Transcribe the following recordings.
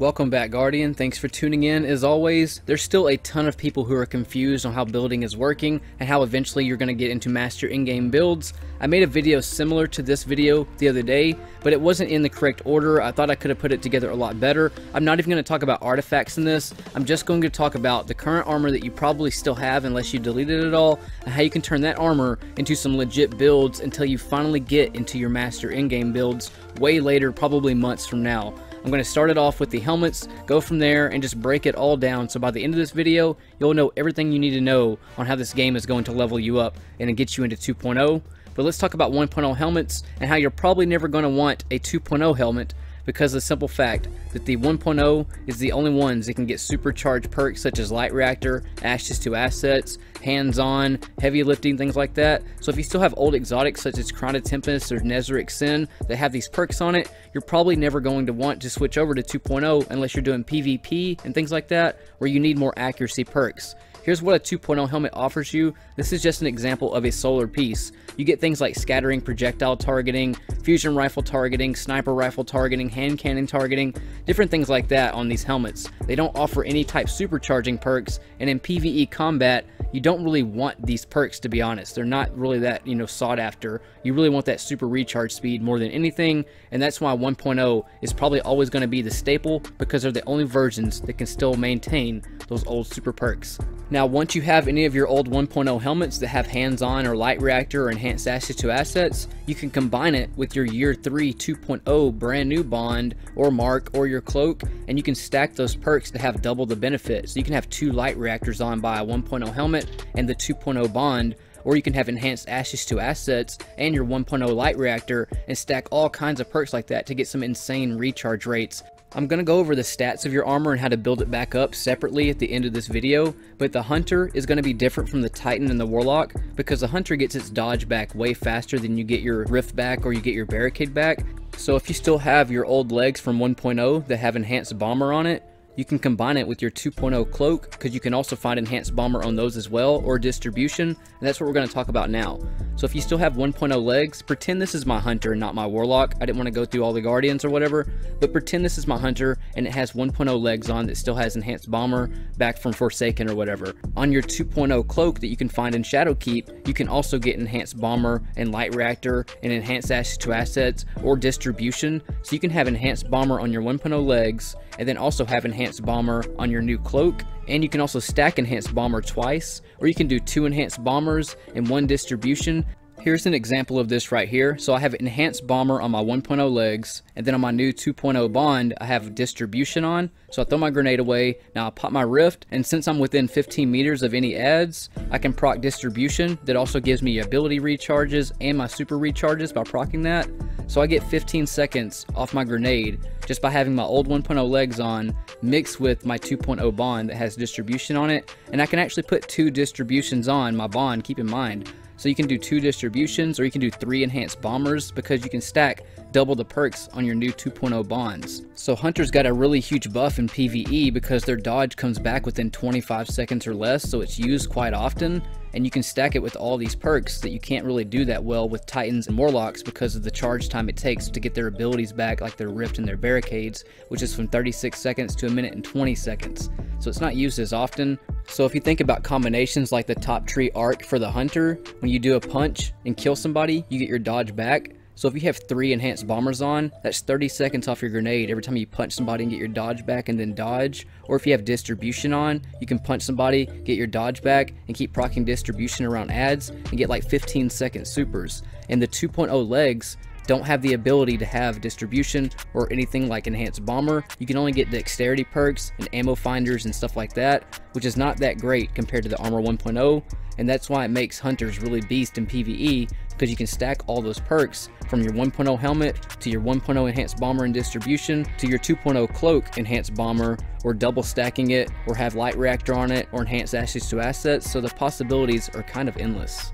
Welcome back, Guardian. Thanks for tuning in. As always, there's still a ton of people who are confused on how building is working and how eventually you're going to get into master in-game builds. I made a video similar to this video the other day, but it wasn't in the correct order. I thought I could have put it together a lot better. I'm not even going to talk about artifacts in this. I'm just going to talk about the current armor that you probably still have unless you deleted it all, and how you can turn that armor into some legit builds until you finally get into your master in-game builds way later, probably months from now. I'm going to start it off with the helmets, go from there, and just break it all down. So by the end of this video, you'll know everything you need to know on how this game is going to level you up and get you into 2.0. But let's talk about 1.0 helmets and how you're probably never going to want a 2.0 helmet, because of the simple fact that the 1.0 is the only ones that can get supercharged perks such as Light Reactor, Ashes to Assets, Hands-On, Heavy Lifting, things like that. So if you still have old exotics such as Crown of Tempest or Nezarec Sin that have these perks on it, you're probably never going to want to switch over to 2.0 unless you're doing PvP and things like that, where you need more accuracy perks. Here's what a 2.0 helmet offers you. This is just an example of a solar piece. You get things like scattering projectile targeting, fusion rifle targeting, sniper rifle targeting, hand cannon targeting, different things like that on these helmets. They don't offer any type supercharging perks, and in PvE combat, you don't really want these perks, to be honest. They're not really that, sought after. You really want that super recharge speed more than anything, and that's why 1.0 is probably always going to be the staple, because they're the only versions that can still maintain those old super perks. Now, once you have any of your old 1.0 helmets that have hands-on or light reactor or enhanced Ashes to Assets, you can combine it with your year 3 2.0 brand new bond or mark or your cloak, and you can stack those perks to have double the benefits. So you can have 2 light reactors on by a 1.0 helmet and the 2.0 bond, or you can have enhanced Ashes to Assets and your 1.0 light reactor and stack all kinds of perks like that to get some insane recharge rates. I'm going to go over the stats of your armor and how to build it back up separately at the end of this video, but the Hunter is going to be different from the Titan and the Warlock, because the Hunter gets its dodge back way faster than you get your Rift back or you get your Barricade back. So if you still have your old legs from 1.0 that have enhanced bomber on it, you can combine it with your 2.0 cloak, because you can also find enhanced bomber on those as well, or distribution, and that's what we're going to talk about now. So if you still have 1.0 legs, pretend this is my Hunter and not my Warlock. I didn't want to go through all the Guardians or whatever, but pretend this is my Hunter and it has 1.0 legs on that still has enhanced bomber back from Forsaken or whatever. On your 2.0 cloak that you can find in Shadowkeep, you can also get enhanced bomber and light reactor and enhanced Ashes to Assets or distribution. So you can have enhanced bomber on your 1.0 legs and then also have enhanced bomber on your new cloak, and you can also stack enhanced bomber twice, or you can do 2 enhanced bombers and 1 distribution. Here's an example of this right here. So I have enhanced bomber on my 1.0 legs, and then on my new 2.0 bond I have distribution on. So I throw my grenade away, now I pop my rift, and since I'm within 15 meters of any adds, I can proc distribution. That also gives me ability recharges and my super recharges by proccing that. So I get 15 seconds off my grenade just by having my old 1.0 legs on mixed with my 2.0 bond that has distribution on it. And I can actually put 2 distributions on my bond, keep in mind. So you can do 2 distributions, or you can do 3 enhanced bombers, because you can stack double the perks on your new 2.0 bonds. So Hunter's got a really huge buff in PvE because their dodge comes back within 25 seconds or less, so it's used quite often, and you can stack it with all these perks that you can't really do that well with Titans and Warlocks because of the charge time it takes to get their abilities back, like their Rift and their Barricades, which is from 36 seconds to 1 minute and 20 seconds. So it's not used as often. So if you think about combinations like the top tree arc for the Hunter, when you do a punch and kill somebody, you get your dodge back. So if you have 3 enhanced bombers on, that's 30 seconds off your grenade every time you punch somebody and get your dodge back and then dodge. Or if you have distribution on, you can punch somebody, get your dodge back, and keep proccing distribution around adds and get like 15-second supers. And the 2.0 legs don't have the ability to have distribution or anything like enhanced bomber. You can only get dexterity perks and ammo finders and stuff like that, which is not that great compared to the armor 1.0, and that's why it makes Hunters really beast in PvE, because you can stack all those perks from your 1.0 helmet to your 1.0 enhanced bomber and distribution to your 2.0 cloak enhanced bomber, or double stacking it, or have light reactor on it, or enhanced Ashes to Assets. So the possibilities are kind of endless.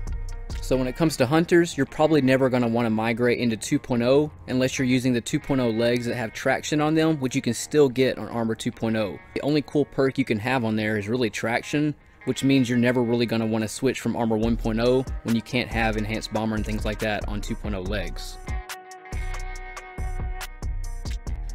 So when it comes to Hunters, you're probably never going to want to migrate into 2.0 unless you're using the 2.0 legs that have traction on them, which you can still get on Armor 2.0. The only cool perk you can have on there is really traction, which means you're never really going to want to switch from Armor 1.0 when you can't have enhanced bomber and things like that on 2.0 legs.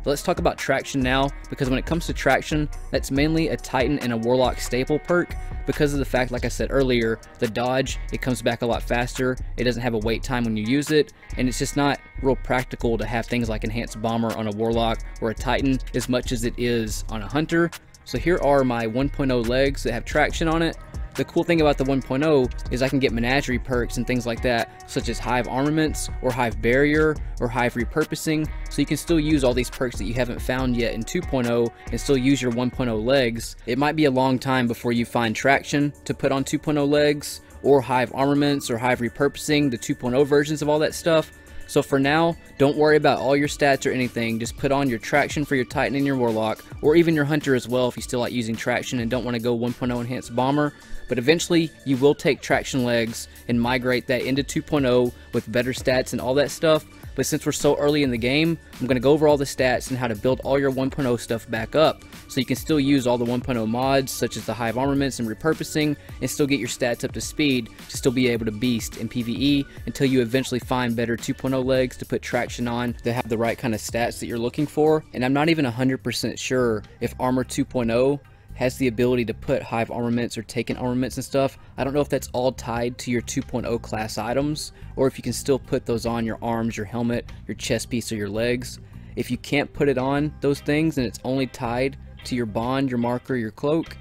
But let's talk about traction now, because when it comes to traction, that's mainly a Titan and a Warlock staple perk, because of the fact, like I said earlier, the dodge, it comes back a lot faster, it doesn't have a wait time when you use it, and it's just not real practical to have things like Enhanced Bomber on a Warlock or a Titan as much as it is on a Hunter. So here are my 1.0 legs that have traction on it. The cool thing about the 1.0 is I can get menagerie perks and things like that, such as Hive Armaments, or Hive Barrier, or Hive Repurposing, so you can still use all these perks that you haven't found yet in 2.0 and still use your 1.0 legs. It might be a long time before you find traction to put on 2.0 legs, or Hive Armaments, or Hive Repurposing, the 2.0 versions of all that stuff. So for now, don't worry about all your stats or anything, just put on your traction for your Titan and your Warlock, or even your Hunter as well if you still like using traction and don't want to go 1.0 Enhanced Bomber. But eventually, you will take traction legs and migrate that into 2.0 with better stats and all that stuff. But since we're so early in the game, I'm going to go over all the stats and how to build all your 1.0 stuff back up, so you can still use all the 1.0 mods, such as the Hive Armaments and Repurposing, and still get your stats up to speed to still be able to beast in PvE until you eventually find better 2.0 legs to put traction on that have the right kind of stats that you're looking for. And I'm not even 100% sure if Armor 2.0 has the ability to put Hive Armaments or Taken Armaments and stuff. I don't know if that's all tied to your 2.0 class items, or if you can still put those on your arms, your helmet, your chest piece, or your legs. If you can't put it on those things and it's only tied to your bond, your marker, your cloak,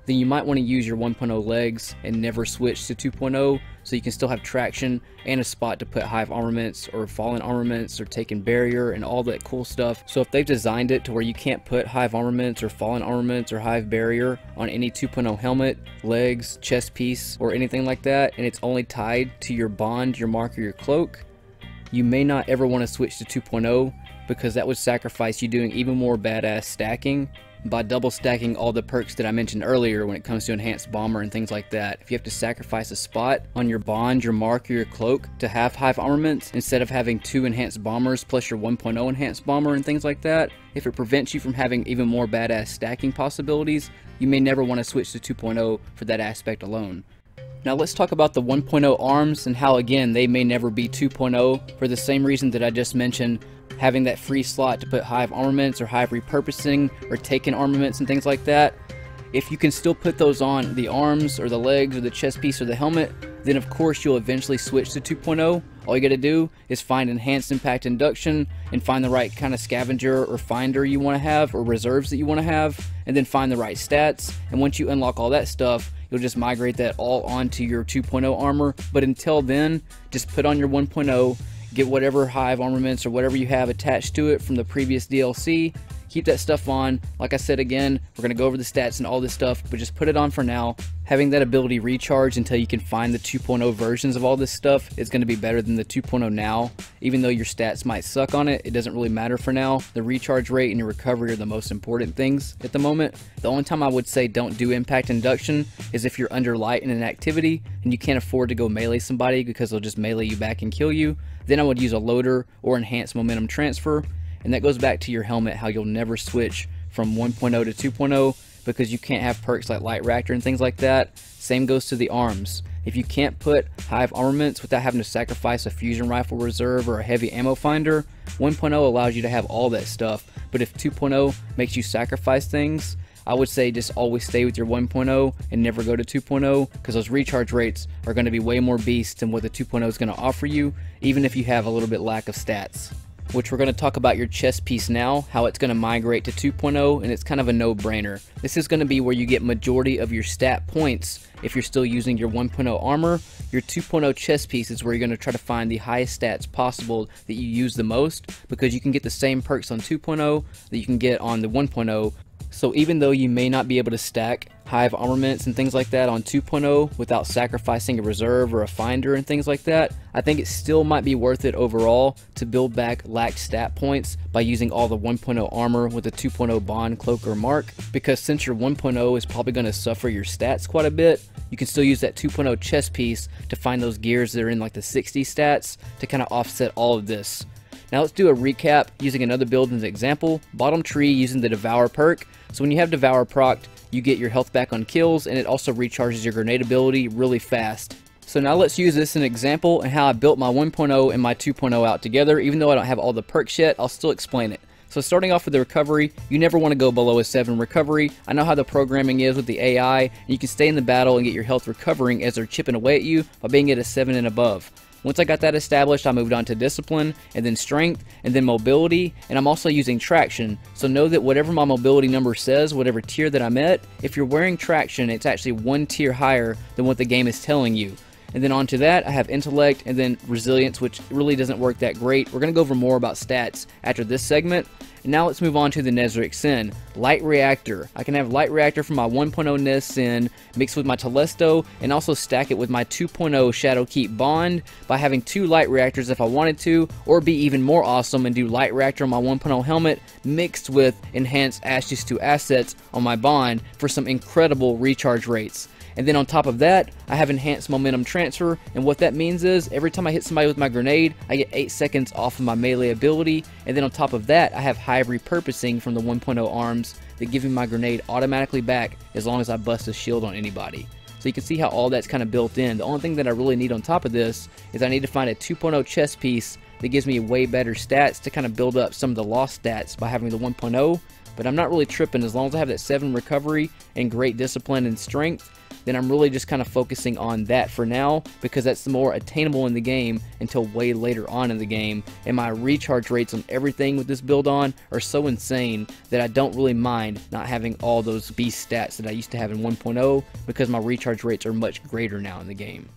then you might want to use your 1.0 legs and never switch to 2.0, so you can still have traction and a spot to put Hive Armaments or Fallen Armaments or Taken Barrier and all that cool stuff. So if they've designed it to where you can't put Hive Armaments or Fallen Armaments or Hive Barrier on any 2.0 helmet, legs, chest piece, or anything like that, and it's only tied to your bond, your marker, your cloak, you may not ever want to switch to 2.0, because that would sacrifice you doing even more badass stacking by double stacking all the perks that I mentioned earlier when it comes to Enhanced Bomber and things like that. If you have to sacrifice a spot on your bond, your mark, or your cloak to have Hive Armaments instead of having 2 Enhanced Bombers plus your 1.0 Enhanced Bomber and things like that, if it prevents you from having even more badass stacking possibilities, you may never want to switch to 2.0 for that aspect alone. Now let's talk about the 1.0 arms and how, again, they may never be 2.0 for the same reason that I just mentioned, having that free slot to put Hive Armaments or Hive Repurposing or Taken Armaments and things like that. If you can still put those on the arms or the legs or the chest piece or the helmet, then of course you'll eventually switch to 2.0. All you gotta do is find Enhanced Impact Induction and find the right kind of scavenger or finder you want to have, or reserves that you want to have, and then find the right stats. And once you unlock all that stuff, you'll just migrate that all onto your 2.0 armor. But until then, just put on your 1.0, get whatever Hive Armaments or whatever you have attached to it from the previous DLC, keep that stuff on. Like I said, again, we're going to go over the stats and all this stuff, but just put it on for now. Having that ability recharge until you can find the 2.0 versions of all this stuff is going to be better than the 2.0 now. Even though your stats might suck on it, it doesn't really matter for now. The recharge rate and your recovery are the most important things at the moment. The only time I would say don't do Impact Induction is if you're under light in an activity and you can't afford to go melee somebody because they'll just melee you back and kill you. Then I would use a loader or Enhanced Momentum Transfer. And that goes back to your helmet, how you'll never switch from 1.0 to 2.0 because you can't have perks like Light Reactor and things like that. Same goes to the arms. If you can't put Hive Armaments without having to sacrifice a Fusion Rifle Reserve or a Heavy Ammo Finder, 1.0 allows you to have all that stuff. But if 2.0 makes you sacrifice things, I would say just always stay with your 1.0 and never go to 2.0, because those recharge rates are going to be way more beast than what the 2.0 is going to offer you, even if you have a little bit lack of stats. Which we're going to talk about your chest piece now, how it's going to migrate to 2.0, and it's kind of a no-brainer. This is going to be where you get majority of your stat points if you're still using your 1.0 armor. Your 2.0 chest piece is where you're going to try to find the highest stats possible that you use the most, because you can get the same perks on 2.0 that you can get on the 1.0. So even though you may not be able to stack Hive Armaments and things like that on 2.0 without sacrificing a reserve or a finder and things like that, I think it still might be worth it overall to build back lacked stat points by using all the 1.0 armor with a 2.0 bond, cloak, or mark, because since your 1.0 is probably going to suffer your stats quite a bit, you can still use that 2.0 chest piece to find those gears that are in like the 60 stats to kind of offset all of this. Now let's do a recap using another build as an example. Bottom tree using the Devour perk. So when you have Devour procced, you get your health back on kills, and it also recharges your grenade ability really fast. So now let's use this as an example and how I built my 1.0 and my 2.0 out together. Even though I don't have all the perks yet, I'll still explain it. So starting off with the recovery, you never want to go below a 7 recovery. I know how the programming is with the AI, and you can stay in the battle and get your health recovering as they're chipping away at you by being at a 7 and above. Once I got that established, I moved on to discipline, and then strength, and then mobility, and I'm also using traction. So know that whatever my mobility number says, whatever tier that I'm at, if you're wearing traction, it's actually 1 tier higher than what the game is telling you. And then onto that, I have intellect and then resilience, which really doesn't work that great. We're going to go over more about stats after this segment. And now let's move on to the Nezarec Sin. Light Reactor. I can have Light Reactor from my 1.0 Nez Sin mixed with my Telesto and also stack it with my 2.0 Shadowkeep Bond by having 2 Light Reactors if I wanted to, or be even more awesome and do Light Reactor on my 1.0 helmet mixed with enhanced Ashes to Assets on my Bond for some incredible recharge rates. And then on top of that, I have enhanced momentum transfer, and what that means is every time I hit somebody with my grenade, I get 8 seconds off of my melee ability, and then on top of that, I have high repurposing from the 1.0 arms that give me my grenade automatically back as long as I bust a shield on anybody. So you can see how all that's kind of built in. The only thing that I really need on top of this is I need to find a 2.0 chest piece that gives me way better stats to kind of build up some of the lost stats by having the 1.0, but I'm not really tripping as long as I have that 7 recovery and great discipline and strength. Then I'm really just kind of focusing on that for now because that's the more attainable in the game until way later on in the game, and my recharge rates on everything with this build on are so insane that I don't really mind not having all those beast stats that I used to have in 1.0 because my recharge rates are much greater now in the game.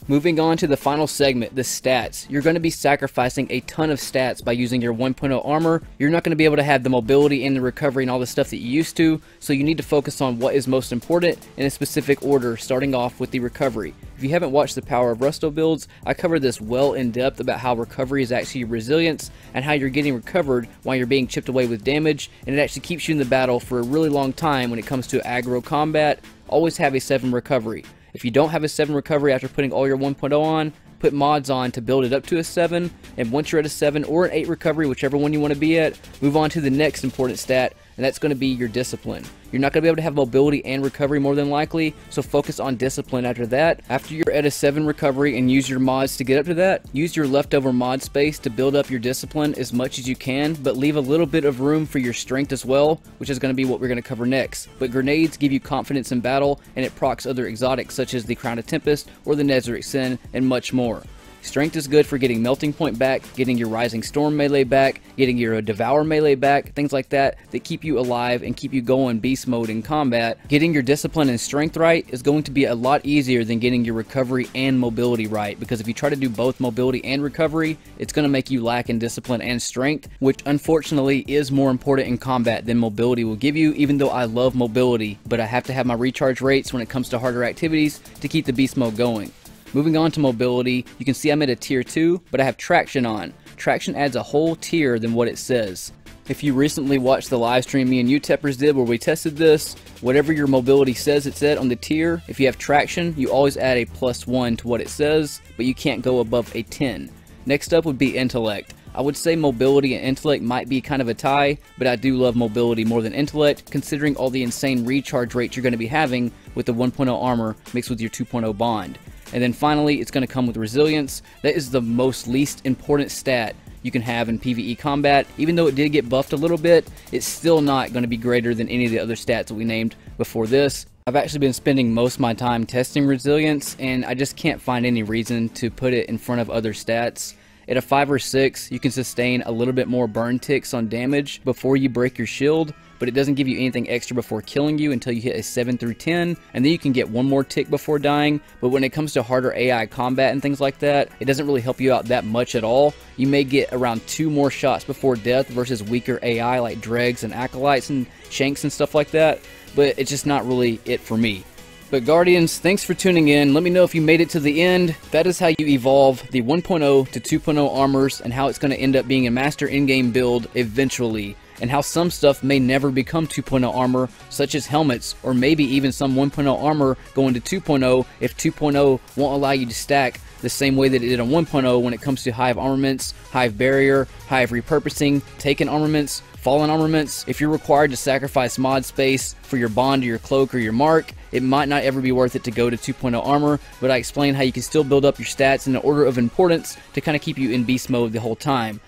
Moving on to the final segment, the stats. You're going to be sacrificing a ton of stats by using your 1.0 armor. You're not going to be able to have the mobility and the recovery and all the stuff that you used to, so you need to focus on what is most important in a specific order, starting off with the recovery. If you haven't watched the Power of Rusto builds, I covered this well in depth about how recovery is actually resilience and how you're getting recovered while you're being chipped away with damage, and it actually keeps you in the battle for a really long time when it comes to aggro combat. Always have a 7 recovery. If you don't have a 7 recovery after putting all your 1.0 on, put mods on to build it up to a 7, and once you're at a 7 or an 8 recovery, whichever one you want to be at, move on to the next important stat, and that's going to be your discipline. You're not going to be able to have mobility and recovery more than likely, so focus on discipline after that. After you're at a 7 recovery and use your mods to get up to that, use your leftover mod space to build up your discipline as much as you can, but leave a little bit of room for your strength as well, which is going to be what we're going to cover next. But grenades give you confidence in battle, and it procs other exotics such as the Crown of Tempest or the Nezarec Sin and much more. Strength is good for getting Melting Point back, getting your Rising Storm melee back, getting your Devour melee back, things like that that keep you alive and keep you going beast mode in combat. Getting your discipline and strength right is going to be a lot easier than getting your recovery and mobility right, because if you try to do both mobility and recovery, it's going to make you lack in discipline and strength, which unfortunately is more important in combat than mobility will give you, even though I love mobility, but I have to have my recharge rates when it comes to harder activities to keep the beast mode going. Moving on to mobility, you can see I'm at a tier 2, but I have traction on. Traction adds a whole tier than what it says. If you recently watched the live stream me and UTEPers did where we tested this, whatever your mobility says it's at on the tier, if you have traction, you always add a +1 to what it says, but you can't go above a 10. Next up would be intellect. I would say mobility and intellect might be kind of a tie, but I do love mobility more than intellect, considering all the insane recharge rates you're going to be having with the 1.0 armor mixed with your 2.0 bond. And then finally, it's going to come with resilience. That is the most least important stat you can have in PvE combat. Even though it did get buffed a little bit, it's still not going to be greater than any of the other stats that we named before this. I've actually been spending most of my time testing resilience, and I just can't find any reason to put it in front of other stats. At a 5 or 6, you can sustain a little bit more burn ticks on damage before you break your shield, but it doesn't give you anything extra before killing you until you hit a 7 through 10, and then you can get one more tick before dying. But when it comes to harder AI combat and things like that, it doesn't really help you out that much at all. You may get around 2 more shots before death versus weaker AI like Dregs and Acolytes and Shanks and stuff like that, but it's just not really it for me. But Guardians, thanks for tuning in. Let me know if you made it to the end. That is how you evolve the 1.0 to 2.0 armors and how it's going to end up being a master in-game build eventually, and how some stuff may never become 2.0 armor, such as helmets, or maybe even some 1.0 armor going to 2.0 if 2.0 won't allow you to stack the same way that it did on 1.0 when it comes to Hive armaments, Hive barrier, Hive repurposing, taken armaments, fallen armaments. If you're required to sacrifice mod space for your bond or your cloak or your mark, it might not ever be worth it to go to 2.0 armor, but I explain how you can still build up your stats in the order of importance to kind of keep you in beast mode the whole time.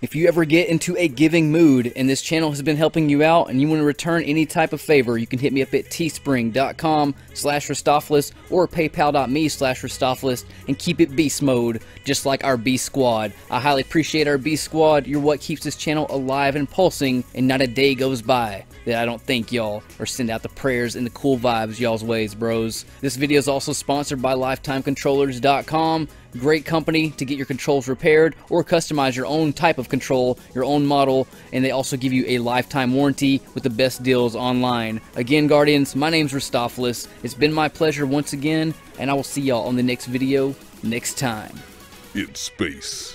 If you ever get into a giving mood and this channel has been helping you out and you want to return any type of favor, you can hit me up at teespring.com/Ristophilis or paypal.me/Ristophilis and keep it beast mode, just like our beast squad. I highly appreciate our beast squad. You're what keeps this channel alive and pulsing, and not a day goes by that I don't thank y'all or send out the prayers and the cool vibes y'all's ways, bros. This video is also sponsored by LifetimeControllers.com. Great company to get your controls repaired or customize your own type of control, your own model, and they also give you a lifetime warranty with the best deals online. Again, Guardians, my name's Ristophilis. It's been my pleasure once again, and I will see y'all on the next video next time. In space.